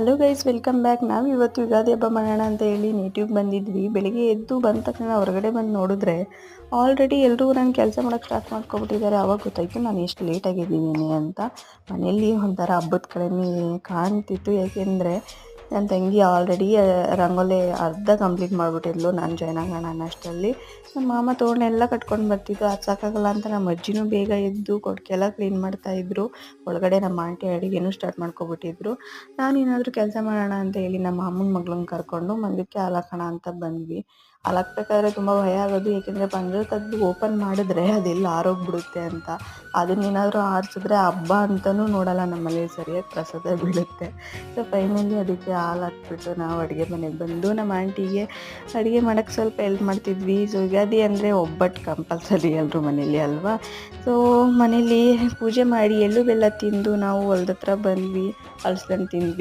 Hello guys, welcome back. ನಾವು ಇವತ್ತು ಯುಗಾದಿ ಹಬ್ಬ ಮಾಡೋಣ ಅಂತ ಹೇಳಿ ನೇಟಿವ್ಗೆ ಬಂದಿದ್ವಿ. ಬೆಳಿಗ್ಗೆ ಎದ್ದು ಬಂದ ತಕ್ಷಣ ಹೊರಗಡೆ ಬಂದು ನೋಡಿದ್ರೆ ಆಲ್ರೆಡಿ ಎಲ್ಲರೂ ನಾನು ಕೆಲಸ ಮಾಡೋಕ್ಕೆ ಸ್ಟಾರ್ಟ್ ಮಾಡ್ಕೊಬಿಟ್ಟಿದ್ದಾರೆ. ಆವಾಗ ಗೊತ್ತಾಯಿತು ನಾನು ಎಷ್ಟು ಲೇಟಾಗಿದ್ದೀನಿ ಅಂತ. ಮನೆಯಲ್ಲಿ ಒಂಥರ ಹಬ್ಬದ ಕಡೆನೇ ಕಾಣ್ತಿತ್ತು. ಯಾಕೆಂದರೆ ನನ್ನ ತಂಗಿ ಆಲ್ರೆಡಿ ರಂಗೋಲಿ ಅರ್ಧ ಕಂಪ್ಲೀಟ್ ಮಾಡಿಬಿಟ್ಟಿದ್ಲು. ನಾನು ಜಾಯ್ನ್ ಆಗೋಣ ಅನ್ನೋಷ್ಟರಲ್ಲಿ ನಮ್ಮ ಮಾಮ ತೋರಣ ಕಟ್ಕೊಂಡು ಬರ್ತಿದ್ದು. ಅದು ಸಾಕಾಗಲ್ಲ ಅಂತ ನಮ್ಮ ಅಜ್ಜಿನೂ ಬೇಗ ಎದ್ದು ಕೊಟ್ಟಿಗೆಲ್ಲ ಕ್ಲೀನ್ ಮಾಡ್ತಾಯಿದ್ರು. ಒಳಗಡೆ ನಮ್ಮ ಆಂಟಿ ಅಡುಗೆನೂ ಸ್ಟಾರ್ಟ್ ಮಾಡ್ಕೊಬಿಟ್ಟಿದ್ರು. ನಾನು ಏನಾದರೂ ಕೆಲಸ ಮಾಡೋಣ ಅಂತ ಹೇಳಿ ನಮ್ಮ ಅಮ್ಮನ ಮಗಳನ್ನ ಕರ್ಕೊಂಡು ಮಂದಿರಕ್ಕೆ ಹಾಲು ಹಾಕೋಣ ಅಂತ ಬಂದ್ವಿ. ಹಾಲು ಹಾಕ್ಬೇಕಾದ್ರೆ ತುಂಬ ಭಯ ಆಗೋದು. ಏಕೆಂದರೆ ಪಂಜರ ತೆಗೆದು ಓಪನ್ ಮಾಡಿದ್ರೆ ಅದೆಲ್ಲ ಆರೋಗ್ಬಿಡುತ್ತೆ ಅಂತ. ಅದನ್ನೇನಾದರೂ ಆರಿಸಿದ್ರೆ ಹಬ್ಬ ಅಂತಲೂ ನೋಡಲ್ಲ ನಮ್ಮಲ್ಲಿ, ಸರಿಯಾಗಿ ಪ್ರಸಾದ ಬೀಳುತ್ತೆ. ಸೊ ಫೈನಲಿ ಅದಕ್ಕೆ ಹಾಲು ಹಾಕ್ಬಿಟ್ಟು ನಾವು ಅಡುಗೆ ಮನೆಗೆ ಬಂದು ನಮ್ಮ ಆಂಟಿಗೆ ಅಡುಗೆ ಮಾಡೋಕ್ಕೆ ಸ್ವಲ್ಪ ಹೆಲ್ಪ್ ಮಾಡ್ತಿದ್ವಿ. ಸೊ ಯುಗಾದಿ ಅಂದರೆ ಒಬ್ಬಟ್ಟು ಕಂಪಲ್ಸರಿ ಎಲ್ಲರೂ ಮನೇಲಿ ಅಲ್ವಾ. ಸೊ ಮನೇಲಿ ಪೂಜೆ ಮಾಡಿ ಎಳ್ಳು ಬೆಲ್ಲ ತಿಂದು ನಾವು ಹೊಲ್ದ ಹತ್ರ ಬಂದ್ವಿ. ಹಲ್ಸ್ಕೊಂಡು ತಿಂದ್ವಿ.